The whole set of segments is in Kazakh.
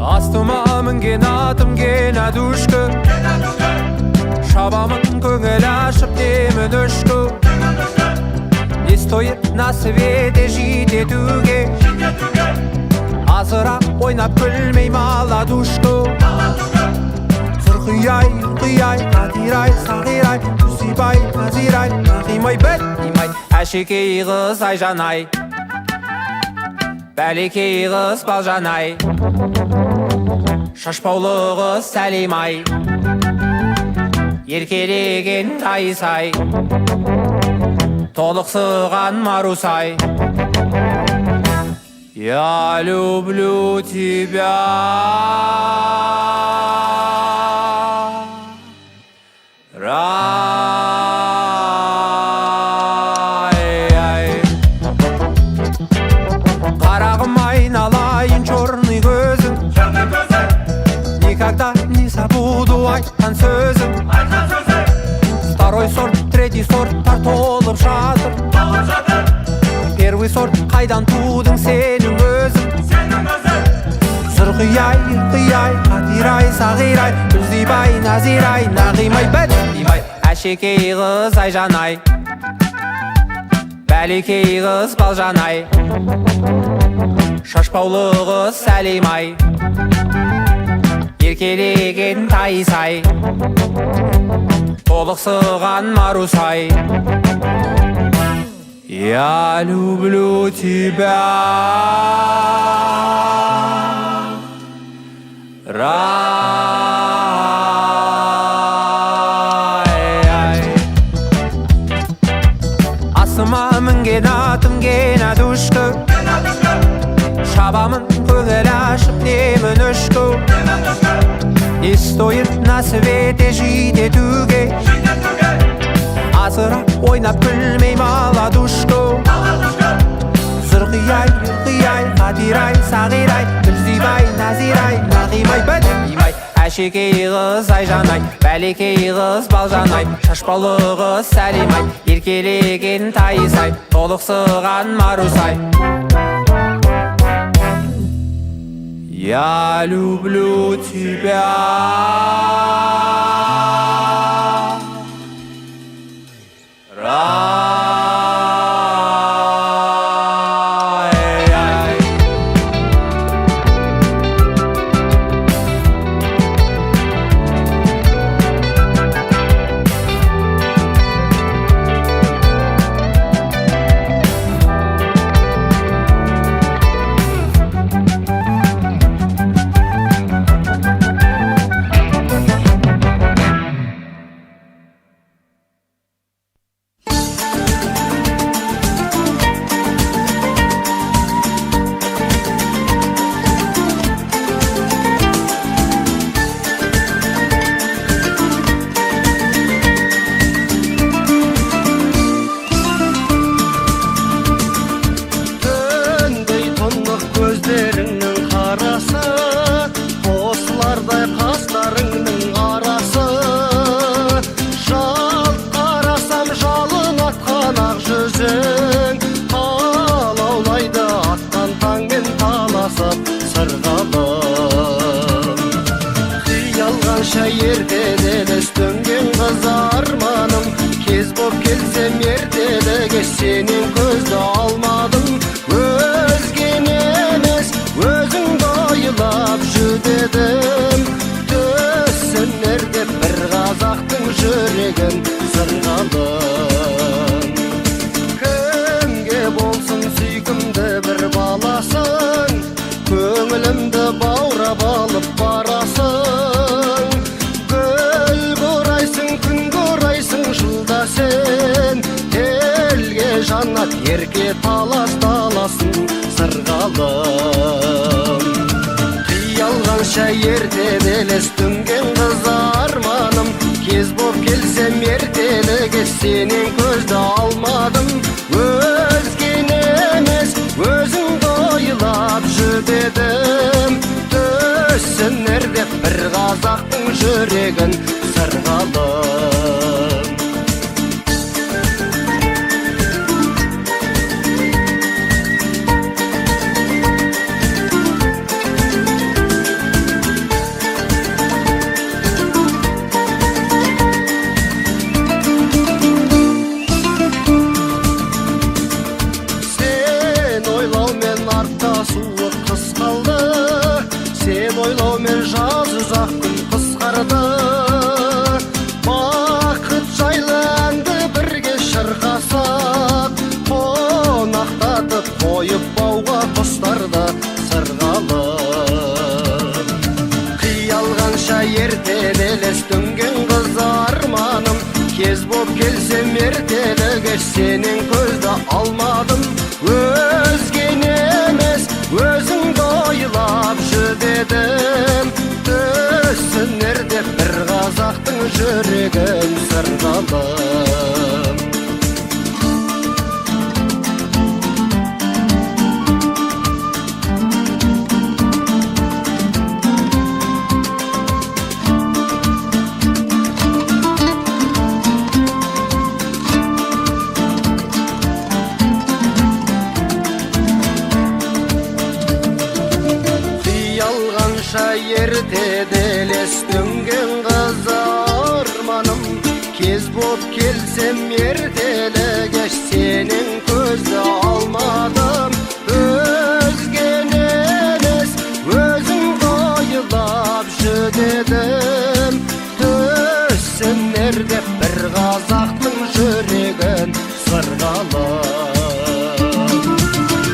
Астыма мінген атым гена дүшкі, шабамын көңіл ашып демін үшкі. Не стоит на свете жететуге, азырақ ойнап күлмей маладушку. Сұрқияй, үрқияй, қатирай, сағирай, күсибай, назирай, нағимай, бәлимай, әшекей қыз айжанай, бәлекей қыз балжанай, шашпаулы қыз сәлимай, еркелеген тайсай, толықсыған марусай. Я люблю тебя. Қарағым айналайын черный көзің, никогда не забуду айтқан сөзің. Второй сорт, третий сорттар толып жатыр. Первый сорт қайдан тудың сенің өзің. Сұрқияй, үрқияй, қатирай, сағирай, күлзибай, назирай, нағимай, бәлимай, әшекей қыз айжанай, бәлекей қыз балжанай, шашпаулы қыз сәлимай, еркелеген тайсай, толықсыған марусай. Я люблю тебя. Асыма мінген атым гена дүшкі, шабамын көңіл ашып демін үшкі. Не стоит на свете жететуге, азырақ ойнап күлмей маладушку. Сұрқияй, үрқияй, қатирай, сағирай, күлзибай, назирай, нағимай, бәлимай, әшекей қыз айжанай, бәлекей қыз балжанай, шашпаулы қыз сәлимай, еркелеген тайсай, толықсыған марусай. Я люблю тебя. Senin gözde almadım, özgeni emes, özün doyulap şu dedim. Dössün nerede bir qazaktın jüregen sırgalım. Kimge bolsun süykümde bir balasın, köngülümde baurap alıp barasın. Göl koraysın, gün koraysın жылда sen. Жанат ерке талас-таласын сырғалым. Қиялғанша ертен елес түнген қыз арманым. Кез боп келсем ертеліге сенен көзді алмадым. Өзген емес, өзіңді ойлап жүдедім. Төссінер деп бір қазақтың жүрегін сырғалым. елес дүнген қыз арманым, кез боп келсем ертелі кеш сенен көзді алмадым. Өзгені емес, өзіңді ойлап жүдедім, түсінер деп бір қазақтың жүрегін сырғалым. Ертеде елес дүнген қыз арманым, кез боп келсем ертелі кеш сенен көзді алмадым. Өзгені емес, өзіңді ойлап жүдедім, түсінер деп бір қазақтың жүрегін сырғалым.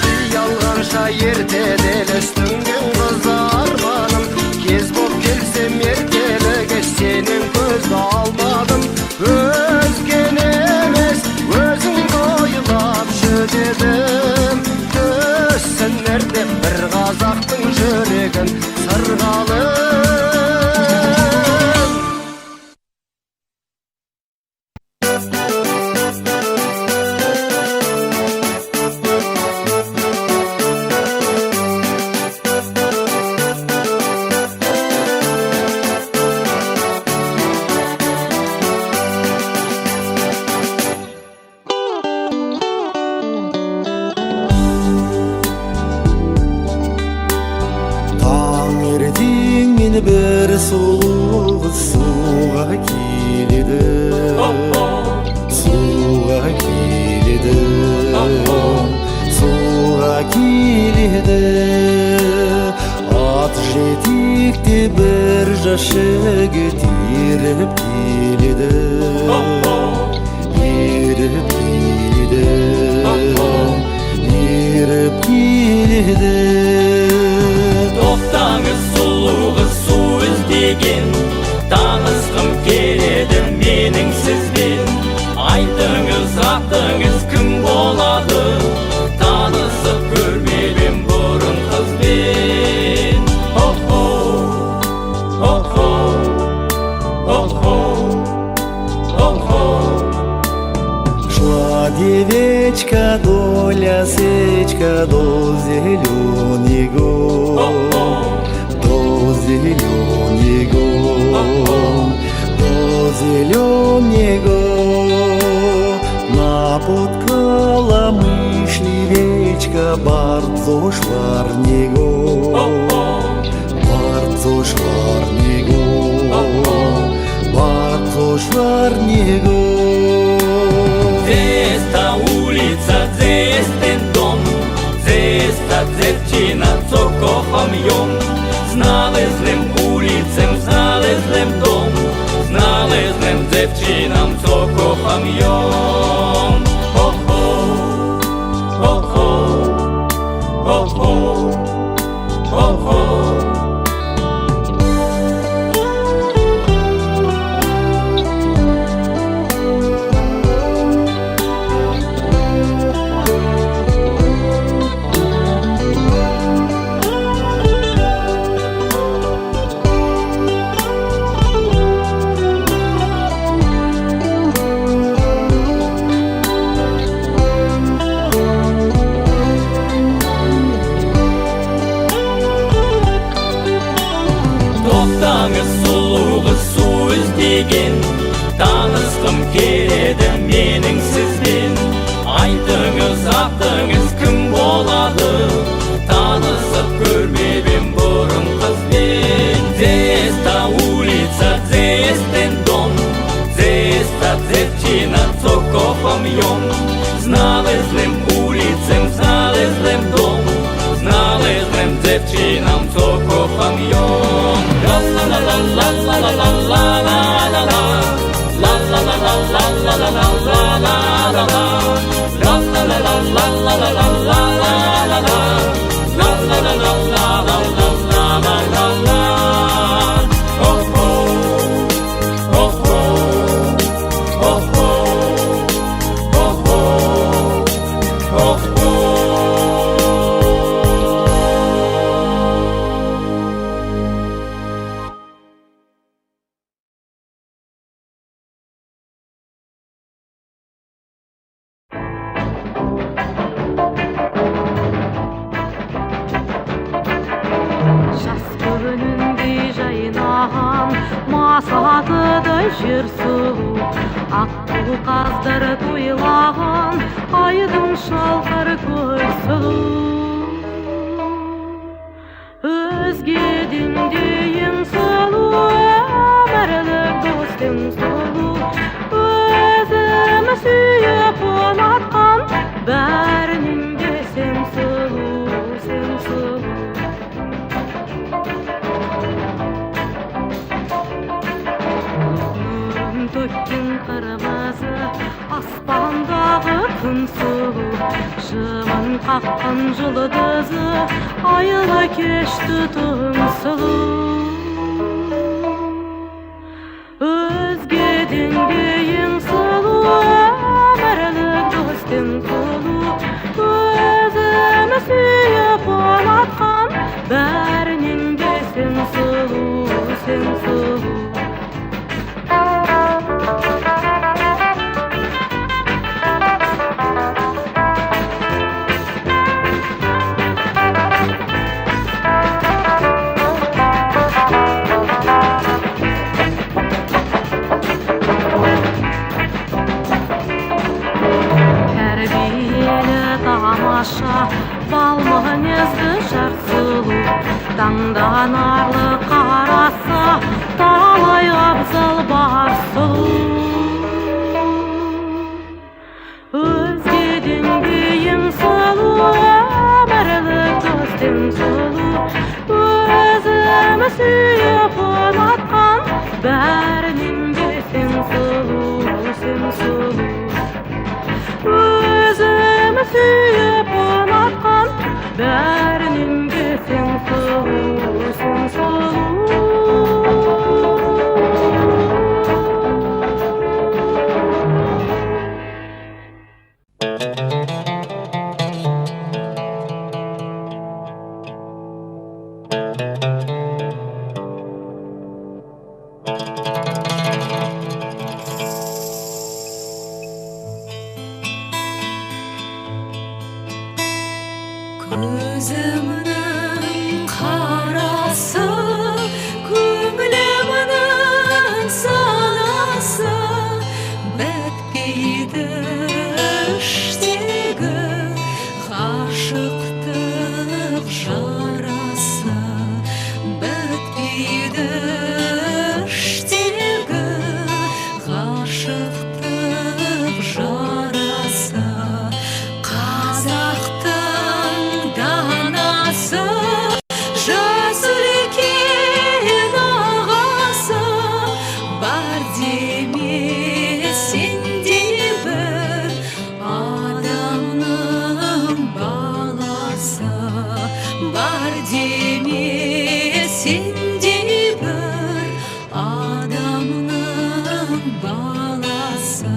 Қиялғанша ертеде елес дүнген қыз арманым, кез боп келсем ертелі кеш сенен көзді алмадым. Өзгені емес, өзіңді ойлап жүдедім, түсінер деп бір қазақтың жүрегін сырғалым. бір сұлу қыз суға келеді, суға келеді, суға келеді. Ат жетекте бір жас жігіт еріп келеді, еріп келеді, еріп келеді. Тоқтаңыз сұлу қыз, су іздеген, танысқым келеді менің сізбен. Айтыңыз, атыңыз кім болады, танысып көрмедім бұрын қызбен. О-хо, о-хо, о-хо, о-хо. Шла девечка до лясечка, до зеленого, до зеленого, до зеленого. Напоткала мышливечка, bardzo szwarniego, bardzo szwarniego, bardzo szwarniego. Здесь та улица, здесь ten dom, здесь ta dziewczyna, co kocham ją. Znalezłem ulicę, znalezłem dom, znalezłem dziewczynę, co kocham ją. Ho-ho, ho-ho, ho-ho, ho-ho. Тоқтаңыз сұлу қыз, су іздеген, танысқым келеді менің сізбен. Айтыңыз, атыңыз кім болады, танысып көрмедім бұрын қызбен. Здесь та улица, здесь ten dom, здесь ta dziewczyna, co kocham ją. Znalezłem ulicę, znalezłem dom, znalezłem dziewczynę, co kocham ją. La la la la la la la la la la la. La la la la la la la la la la la. La la la la la la la la la la la. La la la la la la la la la la la. Oh oh. басатыдай жер сұлу, аққу қаздар тойлаған айдың шалқар көз сұлу. Өзгеден де ең сұлу өмірлік достың сұлу, өзім сүйіп ұнатқан бәрінен де сен сұлу, сен сұлу. Төккен қырмызы аспандағы күн сұлу, жымын қаққан жұлдызы айлы кешті түн сұлу. Өзгеден де ең сұлу өмірлік достың сұлу, өзім сүйіп ұнатқан бәрінен де сен сұлу, сен сұлу. Бал мінезді жар сұлу, таңданарлы қараса талай абзал бар сұлу. Өзгеден де ең сұлу өмірлік достың сұлу, өзім сүйіп ұнатқан бәрінен де сен сұлу, сен сұлу. Өзім сүйіп ұнатқан бәрінен де сен сұлу, сен сұлу. Көзімнің қарасы, көңілімнің санасы, бітпейді іштегі ғашықтық жарасы, бітпейді іштегі ғашықтық жарасы. Жас үлкен ағасы бар деме, сенде бір адамның баласы бар деме, сенде бір адамның баласы.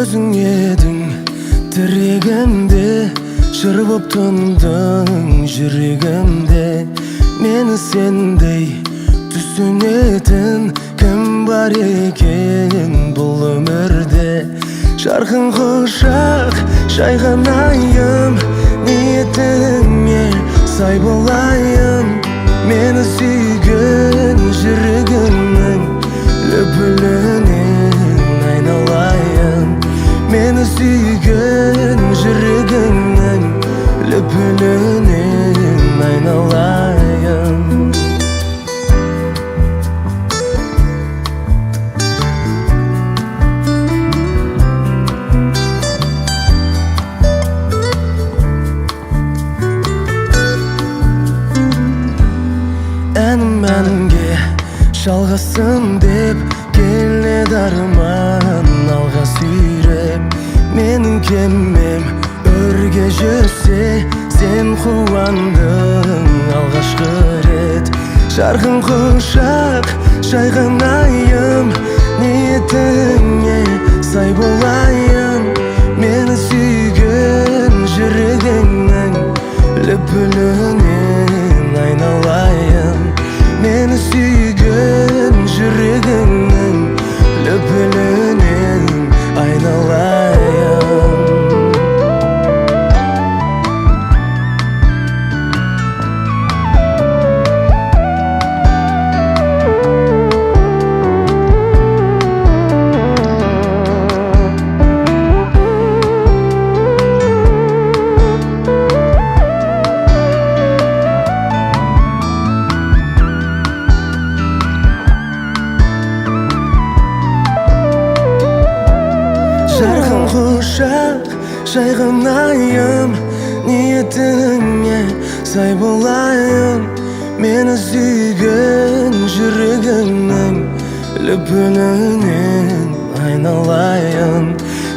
өзің едің тірегімде, жыр боп тұндың жүрегімде. Мені сендей түсінетін кім бар екен бұл өмірде? Жарқын құшақ жайғанайын, ниетіңе сай болайын. Мені сүйген жүрегімнің лүпілінен айналайын. Мені сүйген жүрегімнің лүпілінен айналайын. Әнімге жалғасын деп келеді арман алға сүйреп. Менің кемем өрге жүрсе, сен қуандың алғашқы рет. Жарқын құшақ жайғанайын, ниетіңе сай болайын. Мені сүйген жүрегіңнің лүпілінен айналайын. Мені сүйген жүрегіңнің лүпілінен айналайын. Жарқын құшақ жайғанайын, ниетіңе сай болайын. Мені сүйген жүрегімнің лүпілінен айналайын.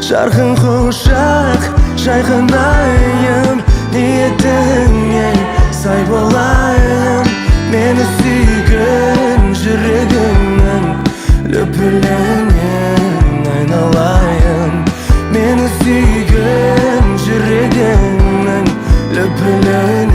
Жарқын құшақ жайғанайын, ниетіңе сай болайын. Мені сүйген жүрегімнің лүпілінен айналайын. Мені сүйген жүрегімнің лүпілінен